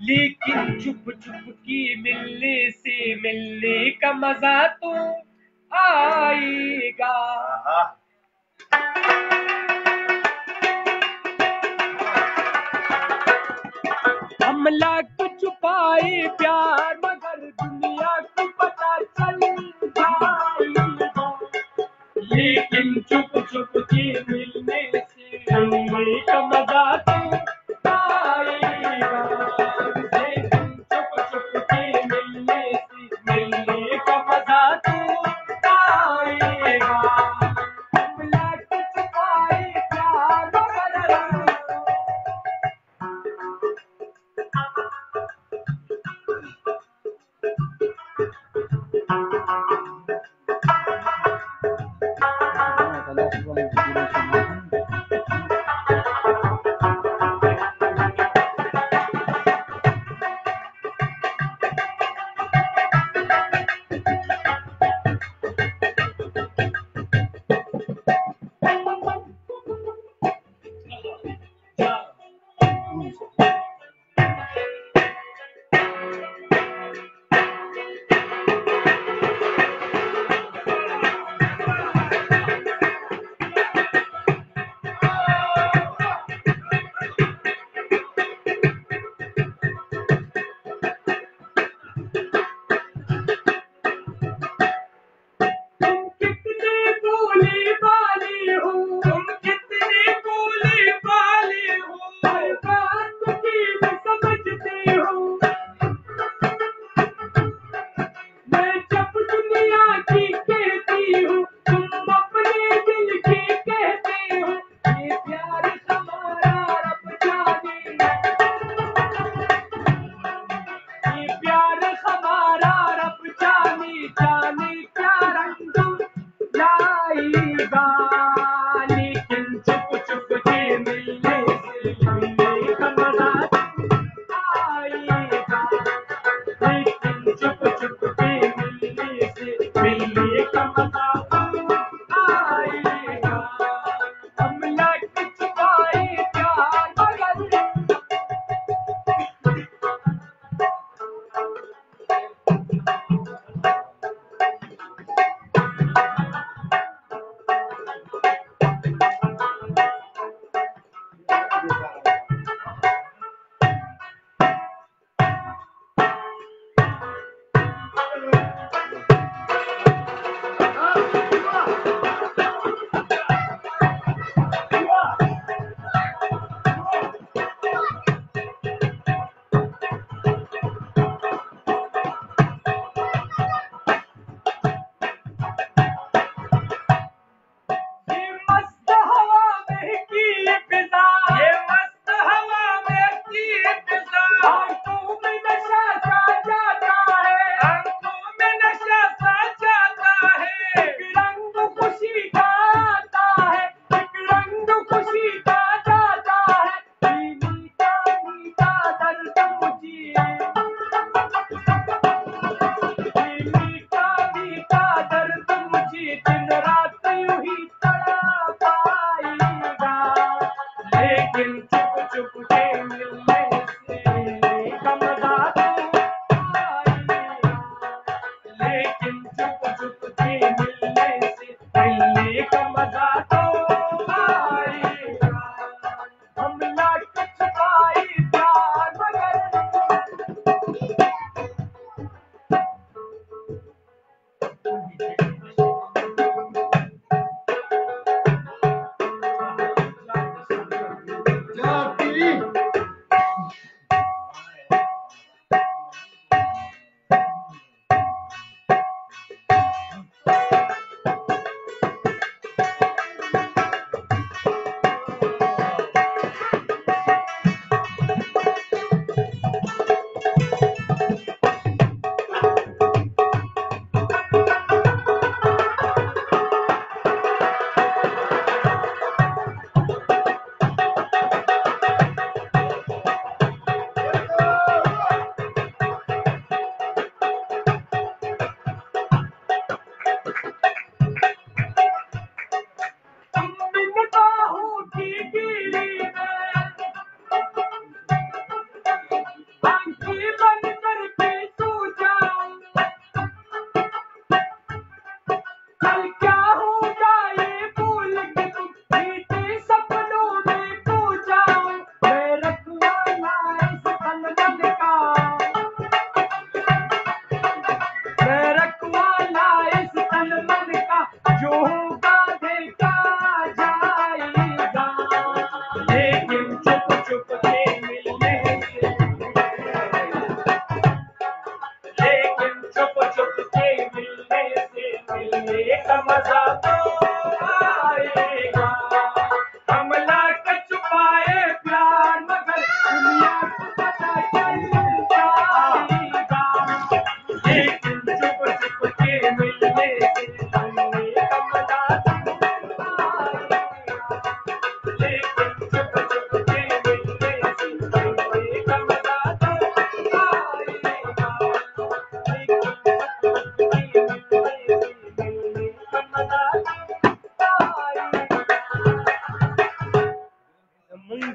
लेकिन चुप चुप की मिलने से मिलने का मजा तो आएगा। हम लाख छुपाए प्यार मगर दुनिया को पता चल जाएगा। लेकिन चुप चुप के मिलने से मिलने का मजा तो आएगा। लेकिन चुप चुप के मिलने से मिलने का मजा तो आएगा। हम लाख छुपाए प्यार मगर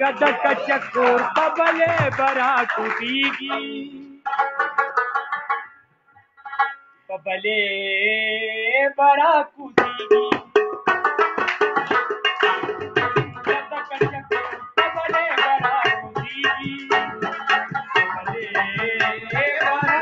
गदक चकोर बबले बरा कुदीगी बबले बरा कुदीगी गदक चकोर बबले बरा कुदीगी बबले बरा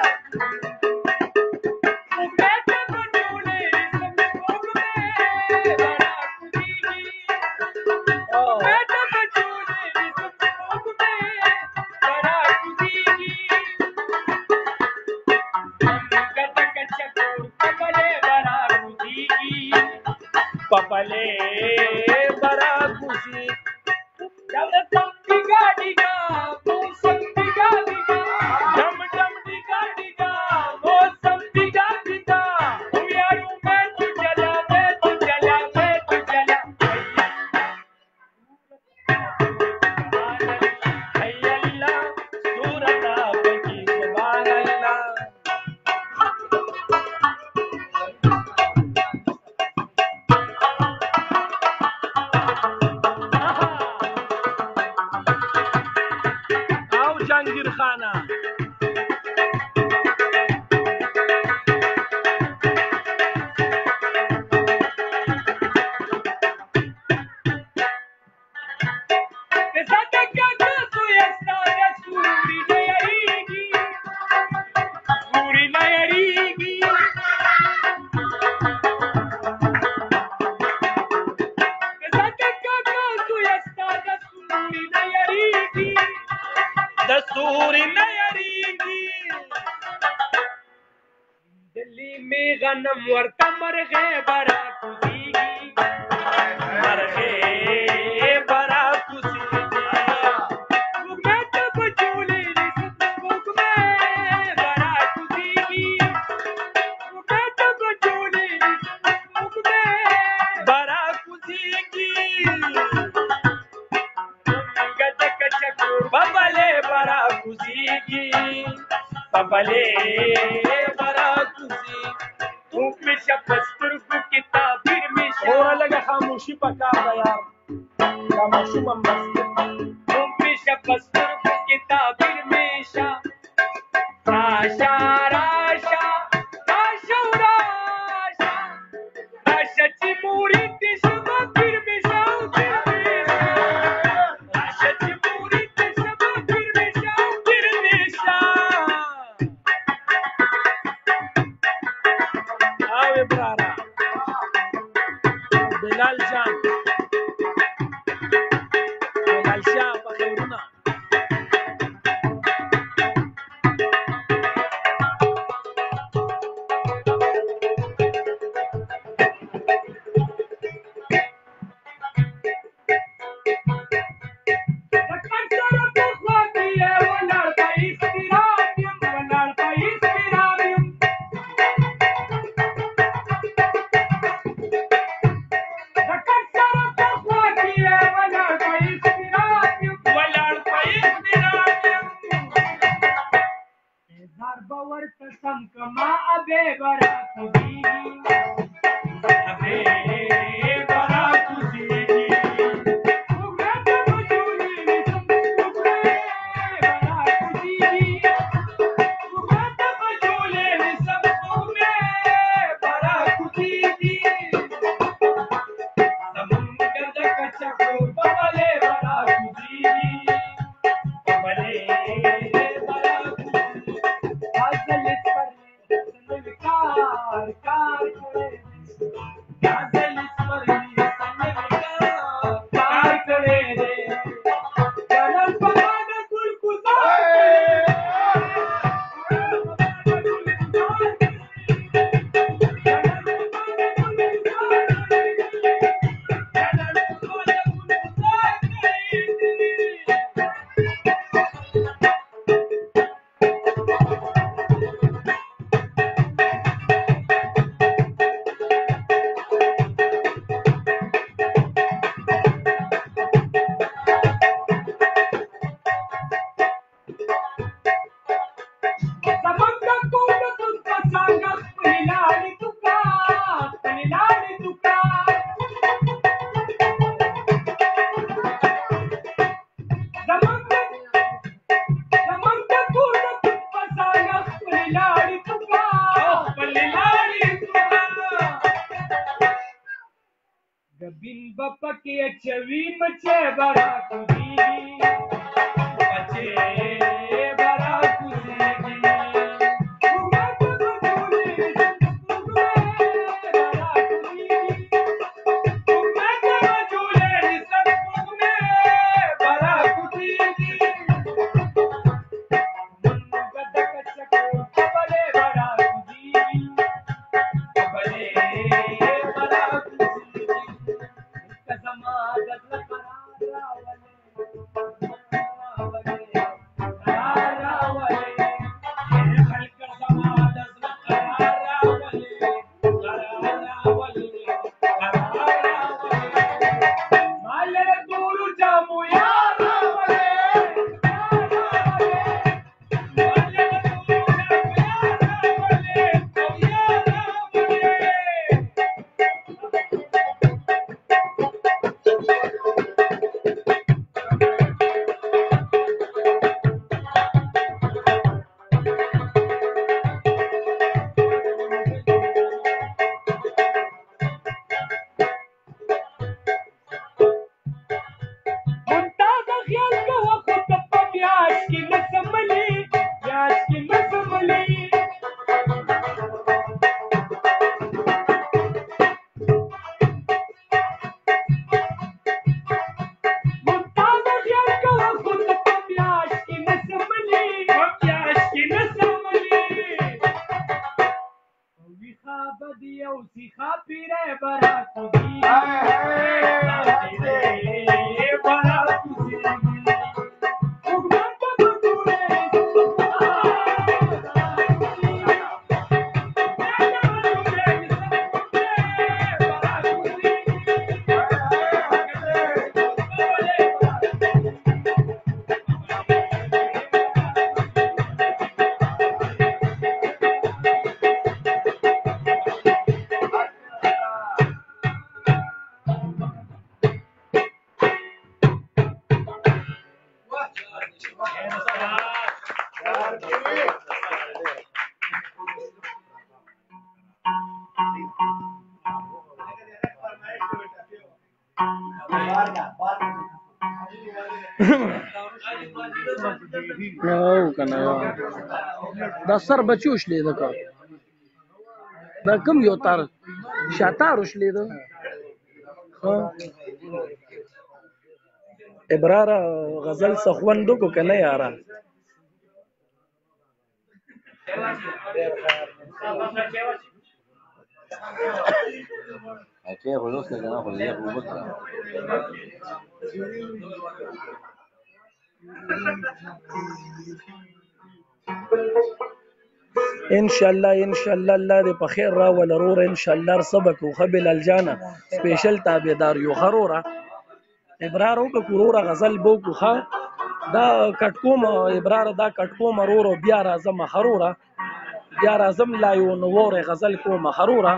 पपले बरा खुशी डम डिगा डिगा मौसम डिगा डिगा डम डम डिगा डिगा मौसम डिगा डिगा यारू मैं तू चला मैं तू चला मैं तू चला हैया अल्लाह सूरत आपकी सुभान अल्लाह जहांगीर खाना दस्तूरी नयरीगी दिल्ली में गनम वर्ता मरगे बरा कुदीगी मरगे बरा कुदीगी मैं तो बचूली बुक में बरा कुदीगी मैं तो बचूली बुक में बरा कुदीगी गदक चकोर बबले बरा कुदीगी बबले बरा कुदी धूप में शपथ तुर्क किताबिर में हो लगा खामोशी पका यार खामोशी बस धूप में शपथ तुर्क किताबिर में शा राशा राशा राशा राशा राशा चिमुरी देशवा फिर में शाऊ Bilal Jan Bilal Shah Paduruna बावर कसम कमा अबे बरा कुदीगी अबे बरा कुदीगी मैं तो बचूली सब बरा कुदीगी मैं तो बचूली सब बरा कुदीगी समुंदर का चकोर बबले बरा कुदीगी बबले बरा कुदीगी کې اچوي مچې برا کوزيږي مچې برا کوزيږي دا سر بچو شلې ده کا دا کم یو تار شاتار شلې ده ابرار غزل سخوندو کو کنه یارا Aquella conozca que no podía jugar. ان شاء الله الله دې په خیر را ولرور ان شاء الله سبق وخبل الجانا سپیشل تابعدار یو خروره ابرار او کورور غزل بو کوخه دا کټکوم ابرار دا کټکوم ورور بیا راځم خروره بیا راځم لا یو نور غزل کوم خروره